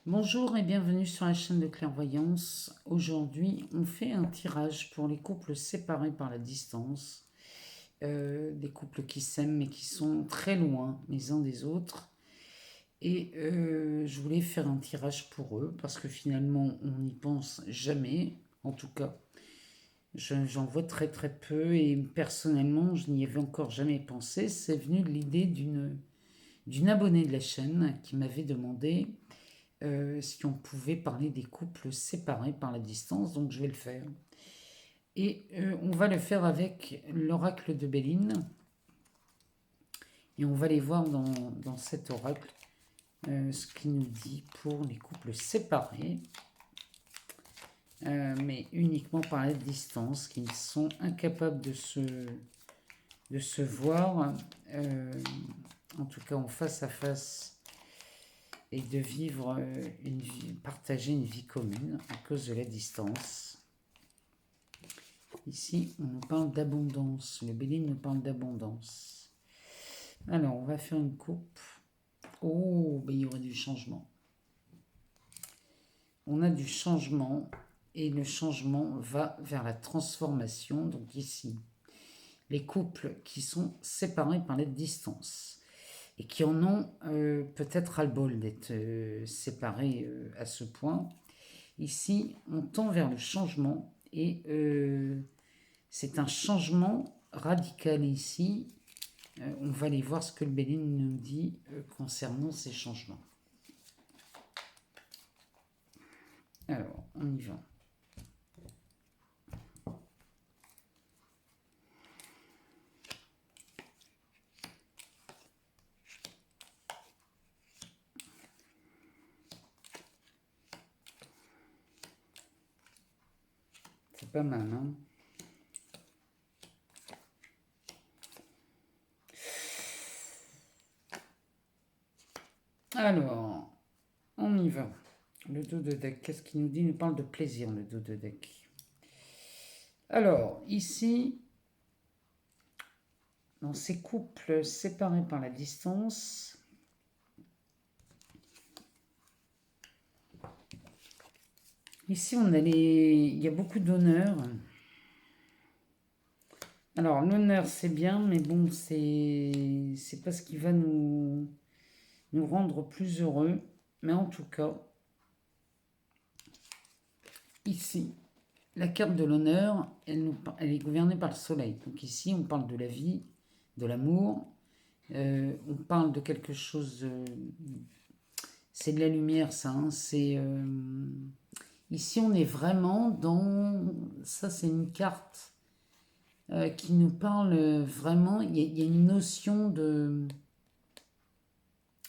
Bonjour et bienvenue sur la chaîne de clairvoyance. Aujourd'hui, on fait un tirage pour les couples séparés par la distance, des couples qui s'aiment mais qui sont très loin les uns des autres. Et je voulais faire un tirage pour eux parce que finalement, on n'y pense jamais. En tout cas, j'en vois très très peu et personnellement, je n'y avais encore jamais pensé. C'est venu de l'idée d'une abonnée de la chaîne qui m'avait demandé si on pouvait parler des couples séparés par la distance, donc je vais le faire. Et on va le faire avec l'oracle de Béline, et on va aller voir dans cet oracle ce qu'il nous dit pour les couples séparés, mais uniquement par la distance, qui sont incapables de se voir, en tout cas en face à face, et de vivre une vie, partager une vie commune à cause de la distance. Ici, on nous parle d'abondance. Le Béline nous parle d'abondance. Alors, on va faire une coupe. Oh, ben, il y aurait du changement. On a du changement et le changement va vers la transformation. Donc ici, les couples qui sont séparés par la distance et qui en ont peut-être ras-le-bol d'être séparés à ce point. Ici, on tend vers le changement et c'est un changement radical ici. On va aller voir ce que le Béline nous dit concernant ces changements. Alors, on y va. C'est pas mal, hein? Alors, on y va. Le dos de deck, qu'est-ce qu'il nous dit? Il nous parle de plaisir, le dos de deck. Alors, ici, dans ces couples séparés par la distance, ici, il y a beaucoup d'honneur. Alors, l'honneur, c'est bien, mais bon, c'est pas ce qui va nous rendre plus heureux. Mais en tout cas, ici, la carte de l'honneur, elle est gouvernée par le soleil. Donc ici, on parle de la vie, de l'amour. On parle de quelque chose... c'est de la lumière, ça. Hein, ici, on est vraiment dans... Ça, c'est une carte qui nous parle vraiment... Il y a une notion de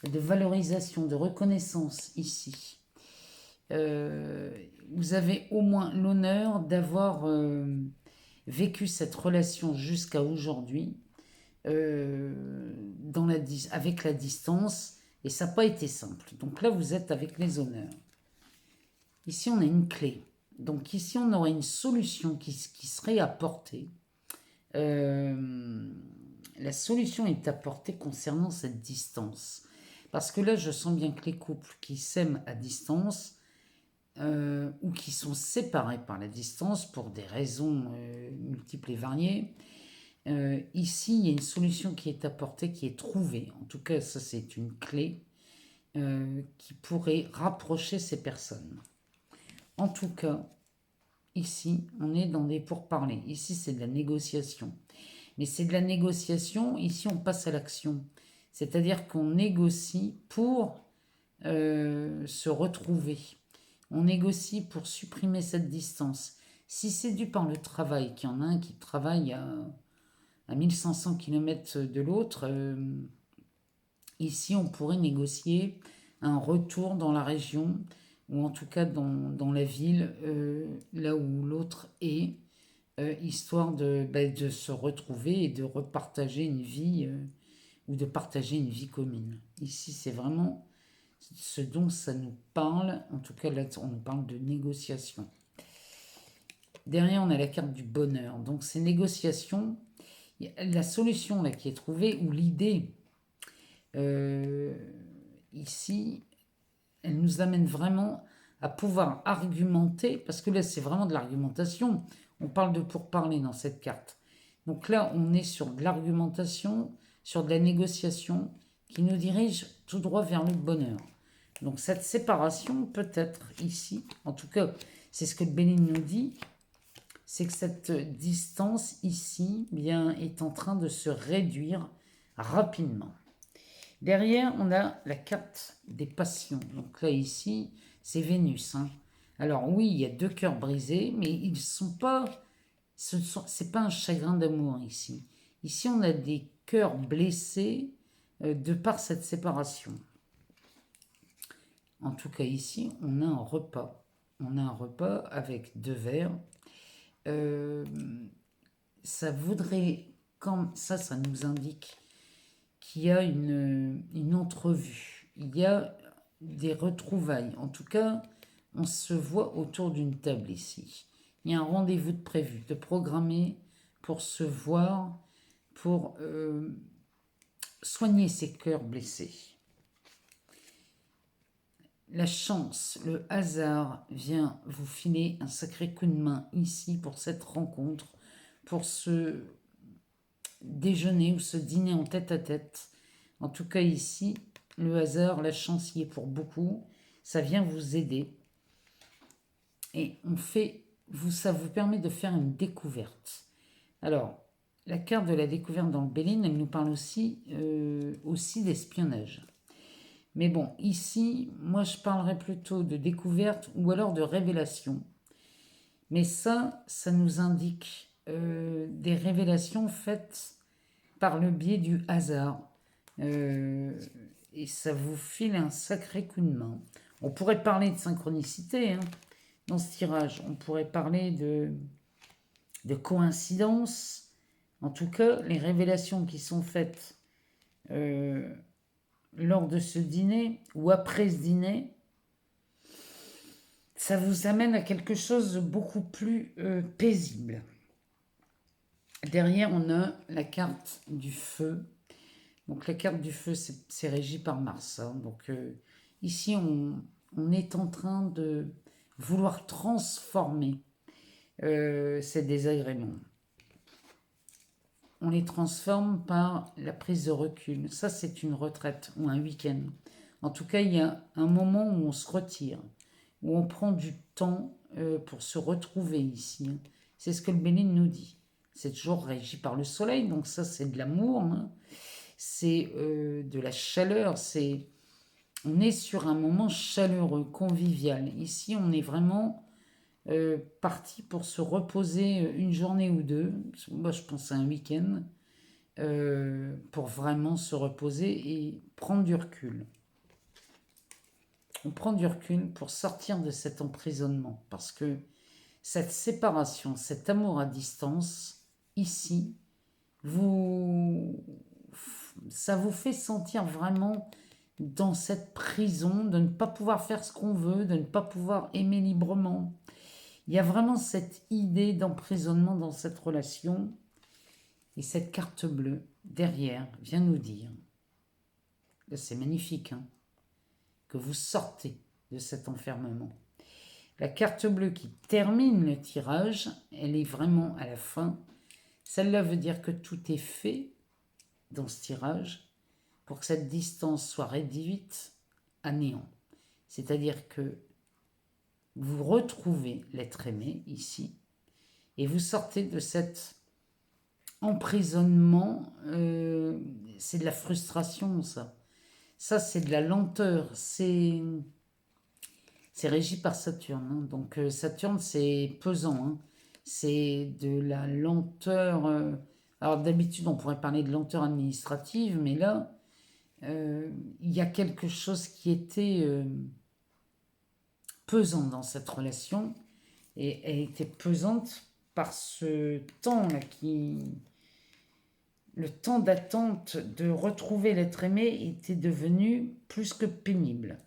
valorisation, de reconnaissance ici. Vous avez au moins l'honneur d'avoir vécu cette relation jusqu'à aujourd'hui avec la distance, et ça n'a pas été simple. Donc là, vous êtes avec les honneurs. Ici, on a une clé. Donc ici, on aurait une solution qui serait apportée. La solution est apportée concernant cette distance. Parce que là, je sens bien que les couples qui s'aiment à distance ou qui sont séparés par la distance pour des raisons multiples et variées, ici, il y a une solution qui est apportée, qui est trouvée. En tout cas, ça, c'est une clé qui pourrait rapprocher ces personnes. En tout cas, ici, on est dans des pourparlers. Ici, c'est de la négociation. Mais c'est de la négociation, ici, on passe à l'action. C'est-à-dire qu'on négocie pour se retrouver. On négocie pour supprimer cette distance. Si c'est dû par le travail, qu'il y en a un qui travaille à 1500 km de l'autre, ici on pourrait négocier un retour dans la région, ou en tout cas dans la ville, là où l'autre est, histoire de se retrouver et de repartager une vie, ou de partager une vie commune. Ici c'est vraiment ce dont ça nous parle, en tout cas là on nous parle de négociation. Derrière on a la carte du bonheur, donc ces négociations, la solution là qui est trouvée, ou l'idée ici, elle nous amène vraiment à pouvoir argumenter, parce que là, c'est vraiment de l'argumentation. On parle de pourparler dans cette carte. Donc là, on est sur de l'argumentation, sur de la négociation, qui nous dirige tout droit vers le bonheur. Donc cette séparation peut être ici, en tout cas, c'est ce que le Bénin nous dit, c'est que cette distance ici bien, est en train de se réduire rapidement. Derrière, on a la carte des passions. Donc là, ici, c'est Vénus. Hein. Alors oui, il y a 2 cœurs brisés, mais ils sont pas... C'est pas un chagrin d'amour ici. Ici, on a des cœurs blessés de par cette séparation. En tout cas, ici, on a un repas. On a un repas avec 2 verres. Ça voudrait... ça nous indique qu'il y a une entrevue. Il y a des retrouvailles. En tout cas, on se voit autour d'une table ici. Il y a un rendez-vous de prévu, de programmé pour se voir, pour soigner ces cœurs blessés. La chance, le hasard vient vous filer un sacré coup de main ici pour cette rencontre, pour ce déjeuner ou ce dîner en tête-à-tête. En tout cas ici, le hasard, la chance y est pour beaucoup. Ça vient vous aider. Et ça vous permet de faire une découverte. Alors, la carte de la découverte dans le Béline, elle nous parle aussi d'espionnage. Mais bon, ici, moi je parlerais plutôt de découverte ou alors de révélation. Mais ça nous indique des révélations faites par le biais du hasard. Et ça vous file un sacré coup de main. On pourrait parler de synchronicité dans ce tirage. On pourrait parler de coïncidence. En tout cas, les révélations qui sont faites lors de ce dîner ou après ce dîner, ça vous amène à quelque chose de beaucoup plus paisible. Derrière, on a la carte du feu. Donc la carte du feu, c'est régi par Mars. Hein. Donc ici, on est en train de vouloir transformer ces désagréments. On les transforme par la prise de recul. Ça, c'est une retraite ou un week-end. En tout cas, il y a un moment où on se retire, où on prend du temps pour se retrouver ici. C'est ce que le Bénin nous dit. C'est toujours régi par le soleil, donc ça, c'est de l'amour. Hein. C'est de la chaleur. On est sur un moment chaleureux, convivial. Ici, on est vraiment parti pour se reposer une journée ou deux. Moi, je pense à un week-end pour vraiment se reposer et prendre du recul. On prend du recul pour sortir de cet emprisonnement parce que cette séparation, cet amour à distance, ici, ça vous fait sentir vraiment dans cette prison de ne pas pouvoir faire ce qu'on veut, de ne pas pouvoir aimer librement. Il y a vraiment cette idée d'emprisonnement dans cette relation. Et cette carte bleue, derrière, vient nous dire, là c'est magnifique, que vous sortez de cet enfermement. La carte bleue qui termine le tirage, elle est vraiment à la fin. Celle-là veut dire que tout est fait dans ce tirage pour que cette distance soit réduite à néant. C'est-à-dire que vous retrouvez l'être aimé ici et vous sortez de cet emprisonnement. C'est de la frustration, ça. Ça, c'est de la lenteur. C'est régi par Saturne. Donc Saturne, c'est pesant. C'est de la lenteur. Alors d'habitude, on pourrait parler de lenteur administrative, mais là, il y a quelque chose qui était pesant dans cette relation. Et elle était pesante par ce temps-là le temps d'attente de retrouver l'être aimé était devenu plus que pénible.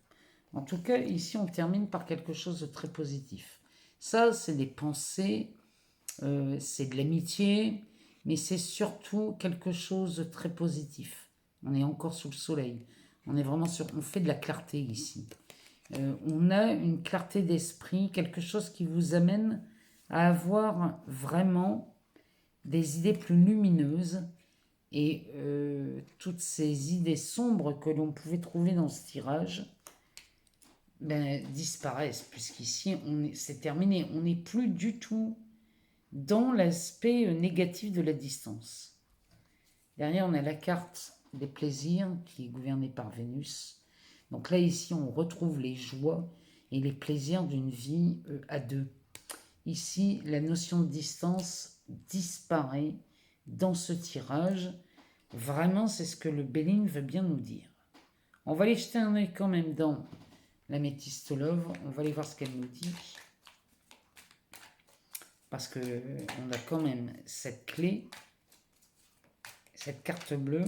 En tout cas, ici, on termine par quelque chose de très positif. Ça, c'est des pensées, c'est de l'amitié, mais c'est surtout quelque chose de très positif. On est encore sous le soleil. On est vraiment on fait de la clarté ici. On a une clarté d'esprit, quelque chose qui vous amène à avoir vraiment des idées plus lumineuses et toutes ces idées sombres que l'on pouvait trouver dans ce tirage disparaissent, puisqu'ici c'est terminé. On n'est plus du tout dans l'aspect négatif de la distance. Derrière, on a la carte des plaisirs qui est gouvernée par Vénus. Donc là, ici, on retrouve les joies et les plaisirs d'une vie à deux. Ici, la notion de distance disparaît dans ce tirage. Vraiment, c'est ce que le Béline veut bien nous dire. On va aller jeter un œil quand même dans l'améthyste love. On va aller voir ce qu'elle nous dit. Parce qu'on a quand même cette clé, cette carte bleue,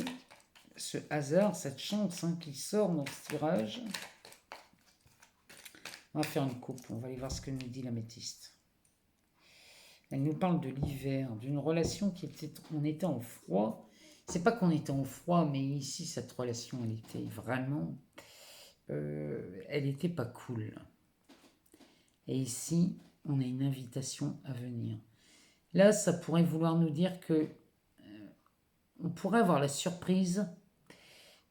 ce hasard, cette chance qui sort dans ce tirage. On va faire une coupe, on va aller voir ce que nous dit l'améthyste. Elle nous parle de l'hiver, d'une relation on était en froid. C'est pas qu'on était en froid, mais ici, cette relation, elle était vraiment... elle était pas cool. Et ici, on a une invitation à venir. Là, ça pourrait vouloir nous dire que on pourrait avoir la surprise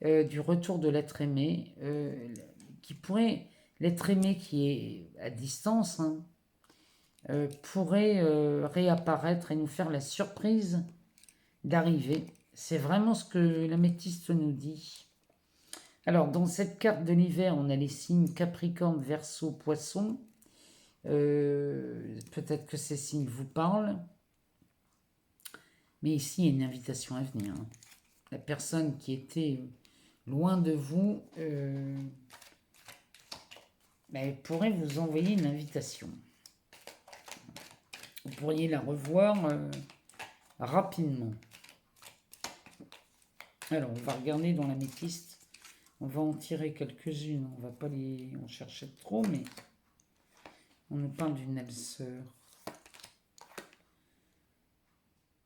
du retour de l'être aimé, qui pourrait, l'être aimé qui est à distance, pourrait réapparaître et nous faire la surprise d'arriver. C'est vraiment ce que l'améthyste nous dit. Alors, dans cette carte de l'hiver, on a les signes Capricorne, Verseau, Poisson. Peut-être que ces signes vous parlent. Mais ici, il y a une invitation à venir. La personne qui était loin de vous, elle pourrait vous envoyer une invitation. Vous pourriez la revoir rapidement. Alors, on va regarder dans l'améthyste. On va en tirer quelques-unes. On ne va pas en chercher trop, mais on nous parle d'une âme sœur.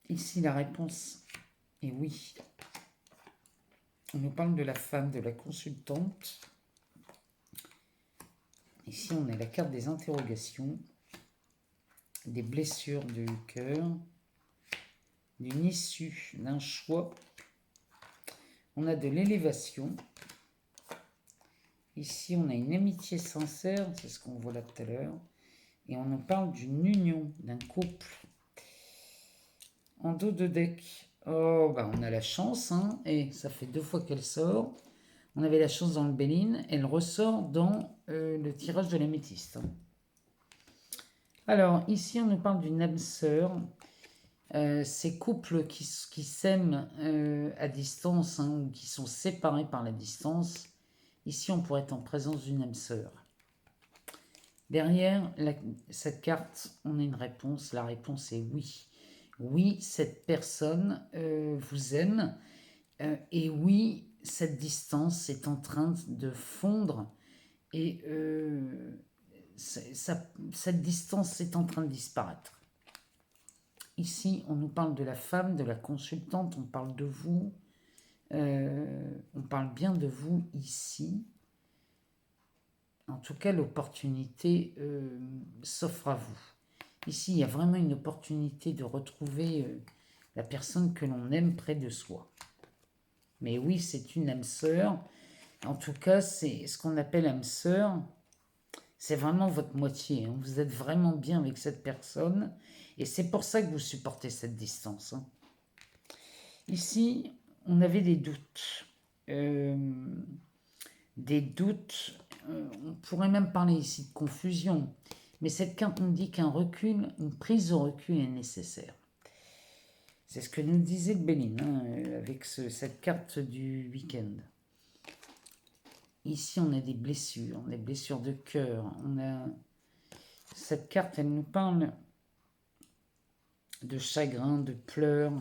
Ici, la réponse est oui. On nous parle de la femme, de la consultante. Ici, on a la carte des interrogations, des blessures du cœur, d'une issue, d'un choix. On a de l'élévation. Ici, on a une amitié sincère, c'est ce qu'on voit là tout à l'heure. Et on nous parle d'une union, d'un couple. En dos de deck, on a la chance, et ça fait 2 fois qu'elle sort. On avait la chance dans le Béline, elle ressort dans le tirage de l'améthyste. Alors, ici, on nous parle d'une âme sœur. Ces couples qui s'aiment à distance, ou qui sont séparés par la distance, ici, on pourrait être en présence d'une âme sœur. Derrière cette carte, on a une réponse. La réponse est oui. Oui, cette personne vous aime. Et oui, cette distance est en train de fondre. Et cette distance est en train de disparaître. Ici, on nous parle de la femme, de la consultante. On parle de vous. On parle bien de vous ici. En tout cas, l'opportunité s'offre à vous. Ici, il y a vraiment une opportunité de retrouver la personne que l'on aime près de soi. Mais oui, c'est une âme sœur. En tout cas, c'est ce qu'on appelle âme sœur. C'est vraiment votre moitié. Vous êtes vraiment bien avec cette personne. Et c'est pour ça que vous supportez cette distance. Ici, on avait des doutes. On pourrait même parler ici de confusion. Mais cette carte nous dit qu'un recul, une prise de recul est nécessaire. C'est ce que nous disait le Béline, avec cette carte du week-end. Ici, on a des blessures de cœur. Cette carte, elle nous parle de chagrin, de pleurs.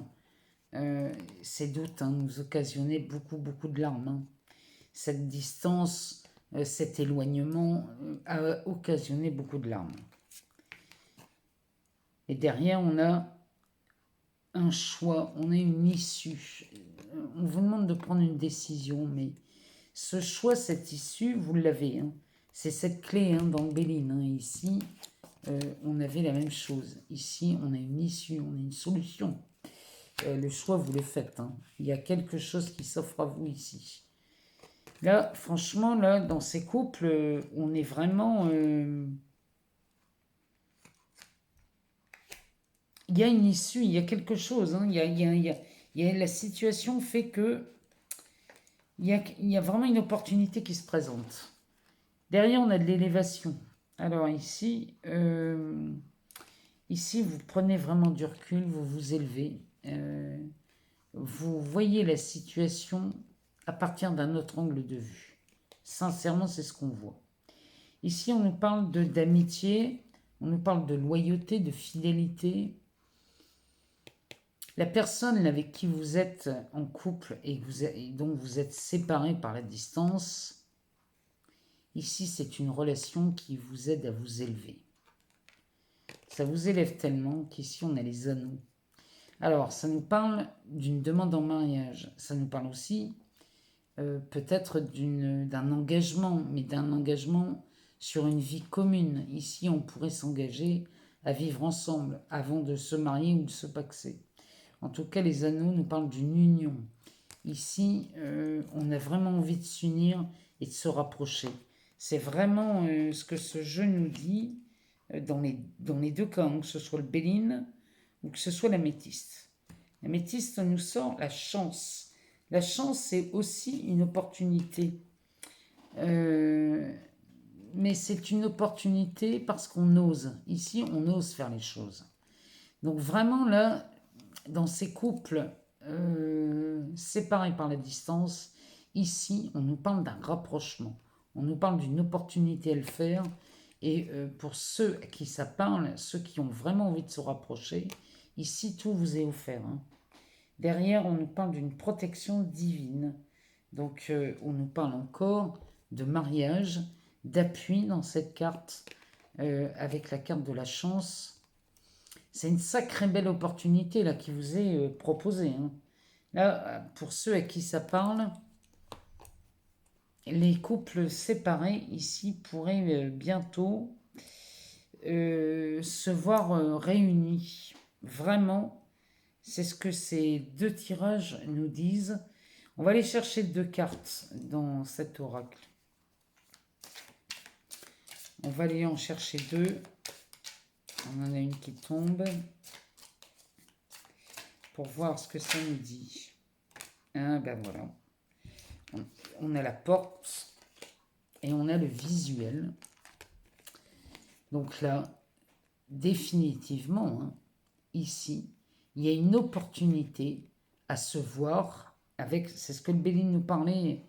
Ces doutes nous occasionnaient beaucoup, beaucoup de larmes. Cette distance, cet éloignement a occasionné beaucoup de larmes. Et derrière, on a un choix, on a une issue. On vous demande de prendre une décision, mais ce choix, cette issue, vous l'avez. C'est cette clé hein, dans le Béline. Hein. Ici, on avait la même chose. Ici, on a une issue, on a une solution. Le choix, vous le faites. Hein. Il y a quelque chose qui s'offre à vous ici. Là, franchement, là, dans ces couples, on est vraiment... il y a une issue, il y a quelque chose. Hein. La situation fait que il y a vraiment une opportunité qui se présente. Derrière, on a de l'élévation. Alors ici, ici, vous prenez vraiment du recul, vous vous élevez. Vous voyez la situation à partir d'un autre angle de vue. Sincèrement, c'est ce qu'on voit. Ici, on nous parle d'amitié, on nous parle de loyauté, de fidélité. La personne avec qui vous êtes en couple et dont vous êtes séparés par la distance, ici, c'est une relation qui vous aide à vous élever. Ça vous élève tellement qu'ici, on a les anneaux. Alors, ça nous parle d'une demande en mariage. Ça nous parle aussi peut-être d'un engagement, mais d'un engagement sur une vie commune. Ici, on pourrait s'engager à vivre ensemble avant de se marier ou de se paxer. En tout cas, les anneaux nous parlent d'une union. Ici, on a vraiment envie de s'unir et de se rapprocher. C'est vraiment ce que ce jeu nous dit dans les deux cas, hein, que ce soit le Béline ou que ce soit l'améthyste. L'améthyste nous sort la chance. La chance, c'est aussi une opportunité. Mais c'est une opportunité parce qu'on ose. Ici, on ose faire les choses. Donc vraiment, là, dans ces couples séparés par la distance, ici, on nous parle d'un rapprochement. On nous parle d'une opportunité à le faire. Et pour ceux à qui ça parle, ceux qui ont vraiment envie de se rapprocher, ici, tout vous est offert. Hein. Derrière, on nous parle d'une protection divine. Donc, on nous parle encore de mariage, d'appui dans cette carte, avec la carte de la chance. C'est une sacrée belle opportunité là qui vous est proposée. Hein. Là, pour ceux à qui ça parle, les couples séparés ici pourraient bientôt se voir réunis. Vraiment, c'est ce que ces deux tirages nous disent. On va aller chercher deux cartes dans cet oracle. On va aller en chercher deux. On en a une qui tombe. Pour voir ce que ça nous dit. Ah ben voilà. On a la porte et on a le visuel. Donc là, définitivement, hein, ici, il y a une opportunité à se voir avec, c'est ce que le Béline nous parlait,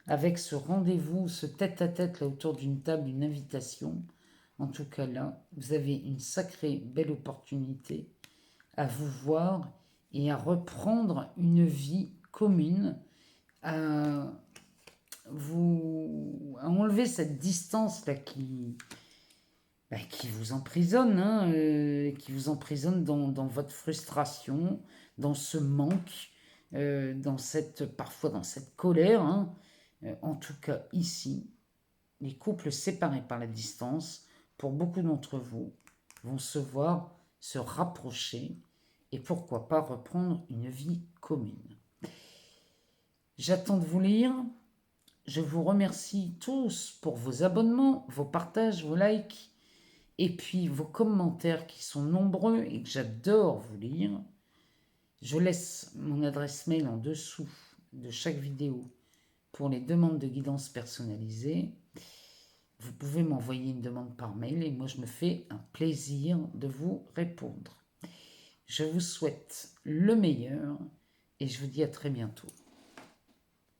avec ce rendez-vous, ce tête-à-tête là autour d'une table, une invitation. En tout cas là, vous avez une sacrée belle opportunité à vous voir et à reprendre une vie commune, à enlever cette distance là qui vous emprisonne, hein, qui vous emprisonne dans votre frustration, dans ce manque, parfois dans cette colère. Hein. En tout cas, ici, les couples séparés par la distance, pour beaucoup d'entre vous, vont se voir se rapprocher et pourquoi pas reprendre une vie commune. J'attends de vous lire. Je vous remercie tous pour vos abonnements, vos partages, vos likes. Et puis vos commentaires qui sont nombreux et que j'adore vous lire. Je laisse mon adresse mail en dessous de chaque vidéo pour les demandes de guidance personnalisée. Vous pouvez m'envoyer une demande par mail et moi je me fais un plaisir de vous répondre. Je vous souhaite le meilleur et je vous dis à très bientôt.